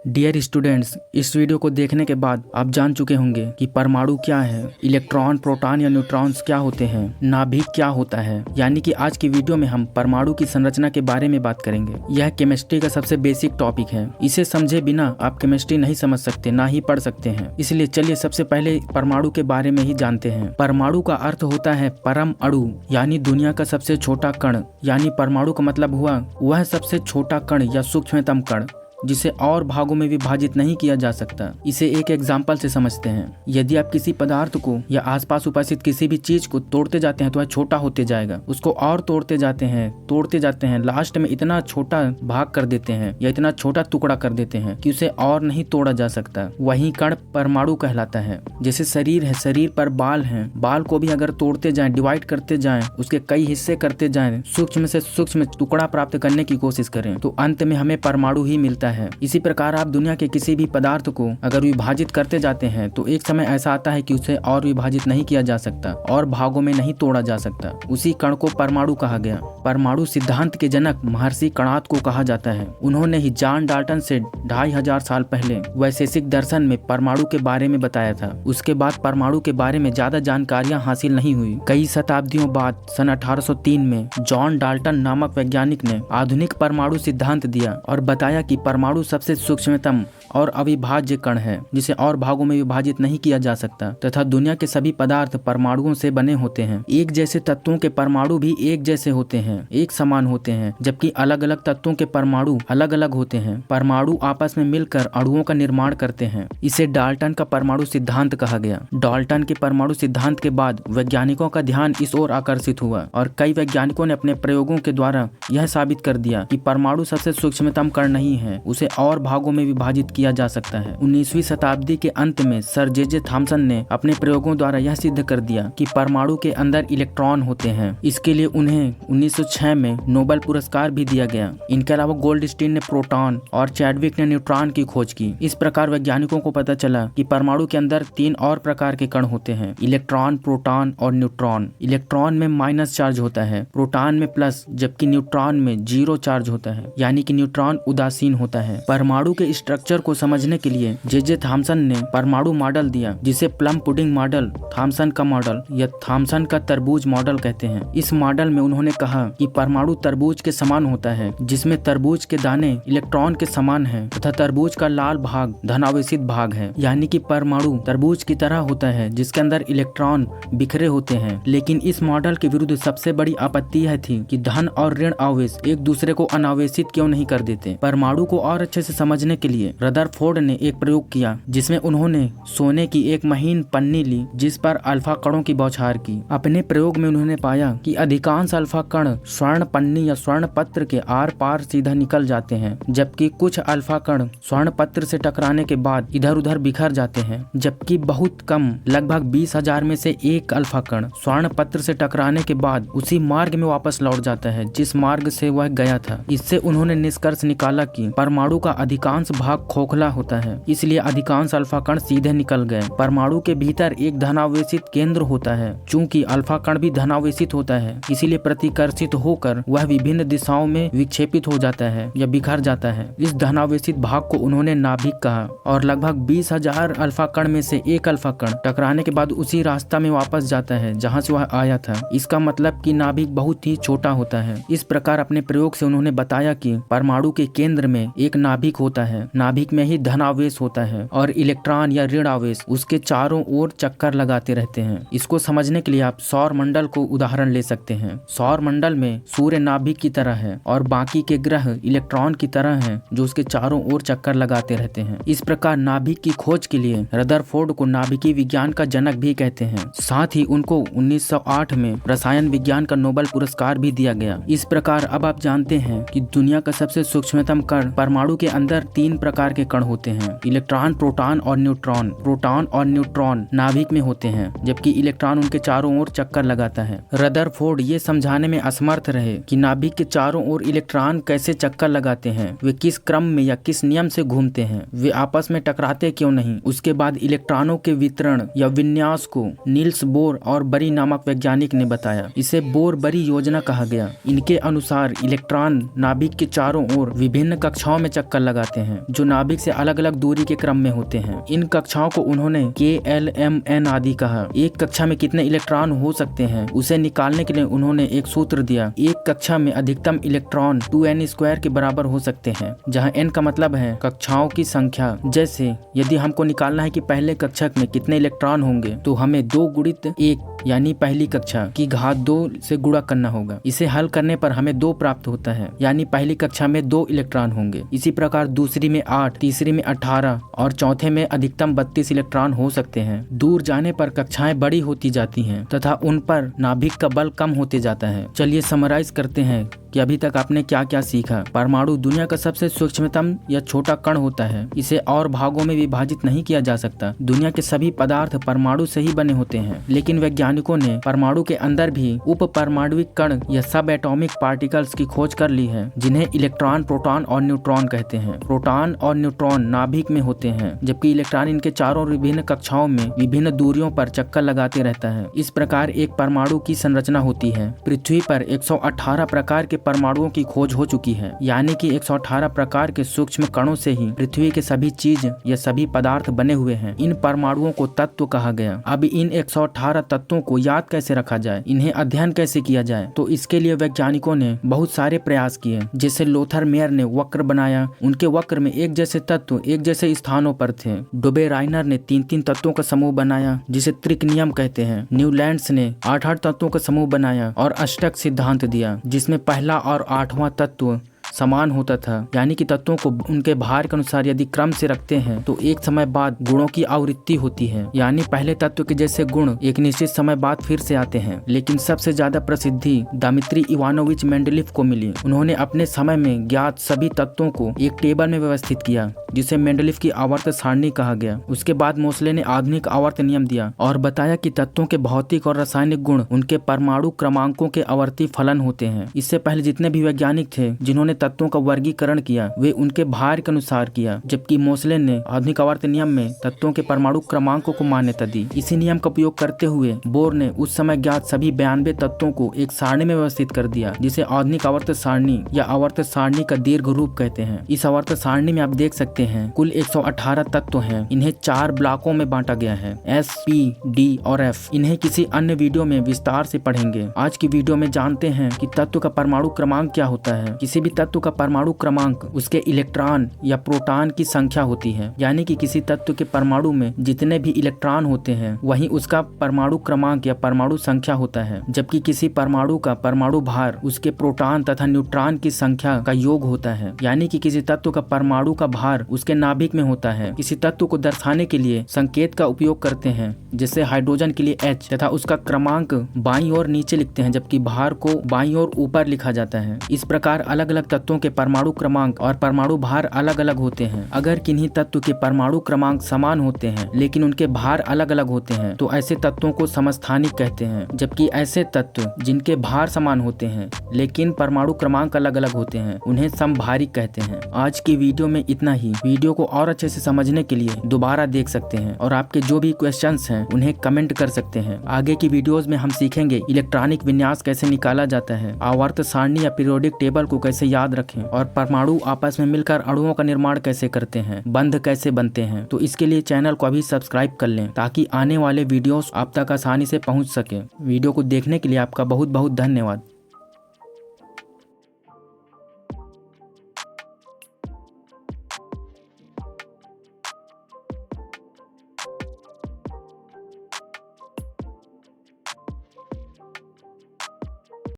Dear students, इस video को देखने के बाद आप जान चुके होंगे कि परमाणु क्या है, इलेक्ट्रॉन, प्रोटॉन या न्यूट्रॉन्स क्या होते हैं, नाभिक क्या होता है। यानी कि आज की वीडियो में हम परमाणु की संरचना के बारे में बात करेंगे। यह केमिस्ट्री का सबसे बेसिक टॉपिक है। इसे समझे बिना आप केमिस्ट्री नहीं समझ सकते, ना ही पढ़ सकते हैं। इसलिए चलिए सबसे पहले परमाणु के बारे में ही जानते हैं। परमाणु का अर्थ होता है परम अणु, यानी दुनिया का सबसे छोटा कण। यानी परमाणु का मतलब हुआ वह सबसे छोटा कण या सूक्ष्मतम कण जिसे और भागों में विभाजित नहीं किया जा सकता। इसे एक एग्जाम्पल से समझते हैं। यदि आप किसी पदार्थ को या आसपास उपस्थित किसी भी चीज को तोड़ते जाते हैं तो वह छोटा होते जाएगा। उसको और तोड़ते जाते हैं, लास्ट में इतना छोटा भाग कर देते हैं या इतना छोटा टुकड़ा कर देते हैं कि उसे और नहीं तोड़ा जा सकता। वही कण परमाणु कहलाता है। जैसे शरीर है, शरीर पर बाल हैं, बाल को भी अगर तोड़ते जाएं, डिवाइड करते जाएं, उसके कई हिस्से करते जाएं, सूक्ष्म से सूक्ष्म टुकड़ा प्राप्त करने की कोशिश करें तो अंत में हमें परमाणु ही मिलता है। इसी प्रकार आप दुनिया के किसी भी पदार्थ को अगर विभाजित करते जाते हैं तो एक समय ऐसा आता है कि उसे और विभाजित नहीं किया जा सकता और भागों में नहीं तोड़ा जा सकता। उसी कण को परमाणु कहा गया। परमाणु सिद्धांत के जनक महर्षि कणाद को कहा जाता है। उन्होंने ही जॉन डाल्टन से 2500 साल पहले वैशेषिक दर्शन में परमाणु के बारे में बताया था। उसके बाद परमाणु के बारे में ज्यादा जानकारियां हासिल नहीं हुई। कई शताब्दियों बाद सन 1803 में जॉन डाल्टन नामक वैज्ञानिक ने आधुनिक परमाणु सिद्धांत दिया और बताया कि परमाणु सबसे सूक्ष्मतम और अविभाज्य कण है जिसे और भागों में विभाजित नहीं किया जा सकता तथा दुनिया के सभी पदार्थ परमाणुओं से बने होते हैं। एक जैसे तत्वों के परमाणु भी एक जैसे होते हैं, एक समान होते हैं, जबकि अलग अलग तत्वों के परमाणु अलग अलग होते हैं। परमाणु आपस में मिलकर अणुओं का निर्माण करते हैं। इसे डाल्टन का परमाणु सिद्धांत कहा गया। डाल्टन के परमाणु सिद्धांत के बाद वैज्ञानिकों का ध्यान इस ओर आकर्षित हुआ और कई वैज्ञानिकों ने अपने प्रयोगों के द्वारा यह साबित कर दिया कि परमाणु सबसे सूक्ष्मतम कण नहीं है, उसे और भागों में विभाजित किया जा सकता है। 19वीं शताब्दी के अंत में सर जे थॉमसन ने अपने प्रयोगों द्वारा यह सिद्ध कर दिया कि परमाणु के अंदर इलेक्ट्रॉन होते हैं। इसके लिए उन्हें 1906 में नोबेल पुरस्कार भी दिया गया। इनके अलावा गोल्डस्टीन ने प्रोटॉन और चैडविक ने न्यूट्रॉन की खोज की। इस प्रकार वैज्ञानिकों को पता चला कि परमाणु के अंदर 3 और प्रकार के कण होते हैं, इलेक्ट्रॉन, प्रोटॉन और न्यूट्रॉन। इलेक्ट्रॉन में माइनस चार्ज होता है, प्रोटॉन में प्लस, जबकि न्यूट्रॉन में 0 चार्ज होता है, यानी कि न्यूट्रॉन उदासीन होता है। परमाणु के स्ट्रक्चर को समझने के लिए जे थॉमसन ने परमाणु मॉडल दिया, जिसे प्लम पुडिंग मॉडल, थॉमसन का मॉडल या थॉमसन का तरबूज मॉडल कहते हैं। इस मॉडल में उन्होंने कहा कि परमाणु तरबूज के समान होता है, जिसमें तरबूज के दाने इलेक्ट्रॉन के समान हैं तथा तरबूज का लाल भाग धनावेशित भाग है। यानी कि परमाणु तरबूज की तरह होता है जिसके अंदर इलेक्ट्रॉन बिखरे होते हैं। लेकिन इस मॉडल के विरुद्ध सबसे बड़ी आपत्ति यह थी कि धन और ऋण आवेश एक दूसरे को अनावेशित क्यों नहीं कर देते। परमाणु को और अच्छे से समझने के लिए रदरफोर्ड ने एक प्रयोग किया जिसमें उन्होंने सोने की एक महीन पन्नी ली जिस पर अल्फा कणों की बौछार की। अपने प्रयोग में उन्होंने पाया कि अधिकांश अल्फा कण स्वर्ण पन्नी या स्वर्ण पत्र के आर पार सीधा निकल जाते हैं, जबकि कुछ अल्फा कण स्वर्ण पत्र से टकराने के बाद इधर उधर बिखर जाते हैं। जबकि बहुत कम, लगभग 20,000 में से एक अल्फा कण स्वर्ण पत्र से टकराने के बाद उसी मार्ग में वापस लौट जाता है जिस मार्ग से वह गया था। इससे उन्होंने निष्कर्ष निकाला कि परमाणु का अधिकांश भाग खोखला होता है, इसलिए अधिकांश अल्फा कण सीधे निकल गए। परमाणु के भीतर एक धनावेशित केंद्र होता है। चूंकि अल्फा कण भी धनावेशित होता है, इसीलिए प्रतिकर्षित होकर वह विभिन्न दिशाओं में विक्षेपित हो जाता है या बिखर जाता है। इस धनावेशित भाग को उन्होंने नाभिक कहा और लगभग 20,000 अल्फा कण में से एक अल्फा कण टकराने के बाद उसी रास्ता में वापस जाता है जहाँ से वह आया था। इसका मतलब कि नाभिक बहुत ही छोटा होता है। इस प्रकार अपने प्रयोग से उन्होंने बताया कि परमाणु के केंद्र में एक नाभिक होता है। नाभिक में ही धनावेश होता है और इलेक्ट्रॉन या ऋण आवेश उसके चारों ओर चक्कर लगाते रहते हैं। इसको समझने के लिए आप सौर मंडल को उदाहरण ले सकते हैं। सौर मंडल में सूर्य नाभिक की तरह है और बाकी के ग्रह इलेक्ट्रॉन की तरह हैं जो उसके चारों ओर चक्कर लगाते रहते हैं। इस प्रकार नाभिक की खोज के लिए रदरफोर्ड को नाभिकीय विज्ञान का जनक भी कहते हैं। साथ ही उनको 1908 में रसायन विज्ञान का नोबेल पुरस्कार भी दिया गया। इस प्रकार अब आप जानते हैं कि दुनिया का सबसे सूक्ष्मतम कण परमाणु के अंदर 3 प्रकार के कण होते हैं, इलेक्ट्रॉन, प्रोटॉन और न्यूट्रॉन। प्रोटॉन और न्यूट्रॉन नाभिक में होते हैं, जबकि इलेक्ट्रॉन उनके चारों ओर चक्कर लगाता है। रदरफोर्ड ये समझाने में असमर्थ रहे कि नाभिक के चारों ओर इलेक्ट्रॉन कैसे चक्कर लगाते हैं, वे किस क्रम में या किस नियम से घूमते हैं, वे आपस में टकराते क्यों नहीं। उसके बाद इलेक्ट्रॉनों के वितरण या विन्यास को नील्स बोर और बरी नामक वैज्ञानिक ने बताया। इसे बोर बरी योजना कहा गया। इनके अनुसार इलेक्ट्रॉन नाभिक के चारों ओर विभिन्न कक्षाओं में चक्कर लगाते हैं। जो नाभिक से अलग अलग दूरी के क्रम में होते हैं। इन कक्षाओं को उन्होंने KLMN आदि कहा। एक कक्षा में कितने इलेक्ट्रॉन हो सकते हैं उसे निकालने के लिए उन्होंने एक सूत्र दिया। एक कक्षा में अधिकतम इलेक्ट्रॉन 2n² के बराबर हो सकते हैं, जहाँ n का मतलब है कक्षाओं की संख्या। जैसे यदि हमको निकालना है कि पहले कक्षक में कितने इलेक्ट्रॉन होंगे, तो हमें 2 गुणित 1 यानी पहली कक्षा की घात 2 से गुणा करना होगा। इसे हल करने पर हमें 2 प्राप्त होता है, यानी पहली कक्षा में 2 इलेक्ट्रॉन होंगे। इसी प्रकार दूसरी में 8, तीसरी में 18 और चौथे में अधिकतम 32 इलेक्ट्रॉन हो सकते हैं। दूर जाने पर कक्षाएं बड़ी होती जाती हैं तथा उन पर नाभिक का बल कम होते जाता है। चलिए समराइज करते हैं कि अभी तक आपने क्या क्या सीखा। परमाणु दुनिया का सबसे सूक्ष्मतम या छोटा कण होता है। इसे और भागों में विभाजित नहीं किया जा सकता। दुनिया के सभी पदार्थ परमाणु से ही बने होते हैं, लेकिन वैज्ञानिकों ने परमाणु के अंदर भी उप परमाणुविक कण या सब एटॉमिक पार्टिकल्स की खोज कर ली है, जिन्हें इलेक्ट्रॉन, प्रोटॉन और न्यूट्रॉन कहते हैं। प्रोटॉन और न्यूट्रॉन नाभिक में होते हैं, जबकि इलेक्ट्रॉन इनके चारों विभिन्न कक्षाओं में विभिन्न दूरियों पर चक्कर लगाते रहता है। इस प्रकार एक परमाणु की संरचना होती है। पृथ्वी पर 118 प्रकार के परमाणुओं की खोज हो चुकी है, यानी कि 118 प्रकार के सूक्ष्म कणों से ही पृथ्वी के सभी चीज या सभी पदार्थ बने हुए हैं। इन परमाणुओं को तत्व कहा गया। अब इन 118 तत्वों को याद कैसे रखा जाए, इन्हें अध्ययन कैसे किया जाए, तो इसके लिए वैज्ञानिकों ने बहुत सारे प्रयास किए। जैसे लोथर मेयर ने वक्र बनाया। उनके वक्र में एक जैसे तत्व एक जैसे स्थानों पर थे। डोबे राइनर ने 3-3 तत्वों का समूह बनाया, जिसे त्रिक नियम कहते हैं। न्यूलैंड्स ने 8-8 तत्वों का समूह बनाया और अष्टक सिद्धांत दिया, जिसमें पहला और 8वां तत्व समान होता था, यानी कि तत्वों को उनके भार के अनुसार यदि क्रम से रखते हैं तो एक समय बाद गुणों की आवृत्ति होती है, यानी पहले तत्व के जैसे गुण एक निश्चित समय बाद फिर से आते हैं। लेकिन सबसे ज्यादा प्रसिद्धि दिमित्री इवानोविच मेंडलीफ को मिली। उन्होंने अपने समय में ज्ञात सभी तत्वों को एक टेबल में व्यवस्थित किया, जिसे मेंडलीफ की आवर्त सारणी कहा गया। उसके बाद मोसले ने आधुनिक आवर्त नियम दिया और बताया कि तत्वों के भौतिक और रासायनिक गुण उनके परमाणु क्रमांकों के आवर्ती फलन होते हैं। इससे पहले जितने भी वैज्ञानिक थे जिन्होंने तत्वों का वर्गीकरण किया, वे उनके भार के अनुसार किया, जबकि मोसले ने आधुनिक आवर्त नियम में तत्वों के परमाणु क्रमांकों को मान्यता दी। इसी नियम का उपयोग करते हुए बोर ने उस समय ज्ञात सभी 92 तत्वों को एक सारणी में व्यवस्थित कर दिया, जिसे आधुनिक आवर्त सारणी या आवर्त सारणी का दीर्घ रूप कहते हैं। इस आवर्त सारणी में आप देख सकते हैं कुल 118 तत्व हैं। इन्हें 4 ब्लॉकों में बांटा गया है, S, P, D और F। इन्हें किसी अन्य वीडियो में विस्तार से पढ़ेंगे। आज की वीडियो में जानते हैं कि तत्व का परमाणु क्रमांक क्या होता है। किसी भी तत्व का परमाणु क्रमांक उसके इलेक्ट्रॉन या प्रोटॉन की संख्या होती है, यानी कि किसी तत्व के परमाणु में जितने भी इलेक्ट्रॉन होते हैं वही उसका परमाणु क्रमांक या परमाणु संख्या होता है। जबकि किसी परमाणु का परमाणु भार उसके प्रोटॉन तथा न्यूट्रॉन की संख्या का योग होता है, यानी कि किसी तत्व का परमाणु का भार उसके नाभिक में होता है। किसी तत्व को दर्शाने के लिए संकेत का उपयोग करते हैं, जैसे हाइड्रोजन के लिए H, तथा उसका क्रमांक बाईं ओर नीचे लिखते हैं, जबकि भार को बाईं ओर ऊपर लिखा जाता है। इस प्रकार अलग अलग तत्वों के परमाणु क्रमांक और परमाणु भार अलग अलग होते हैं। अगर किन्हीं तत्व के परमाणु क्रमांक समान होते हैं लेकिन उनके भार अलग अलग होते हैं तो ऐसे तत्वों को समस्थानिक कहते हैं। जबकि ऐसे तत्व जिनके भार समान होते हैं लेकिन परमाणु क्रमांक अलग अलग होते हैं उन्हें समभारिक कहते हैं। आज की वीडियो में इतना ही। वीडियो को और अच्छे से समझने के लिए दोबारा देख सकते हैं और आपके जो भी क्वेश्चंस हैं उन्हें कमेंट कर सकते हैं। आगे की वीडियोस में हम सीखेंगे इलेक्ट्रॉनिक विन्यास कैसे निकाला जाता है, आवर्त सारणी या पीरियोडिक टेबल को कैसे याद रखें और परमाणु आपस में मिलकर अणुओं का निर्माण कैसे करते हैं, बंध कैसे बनते हैं। तो इसके लिए चैनल को अभी सब्सक्राइब कर लें ताकि आने वाले वीडियोस आप तक आसानी से पहुंच सके। वीडियो को देखने के लिए आपका बहुत बहुत धन्यवाद।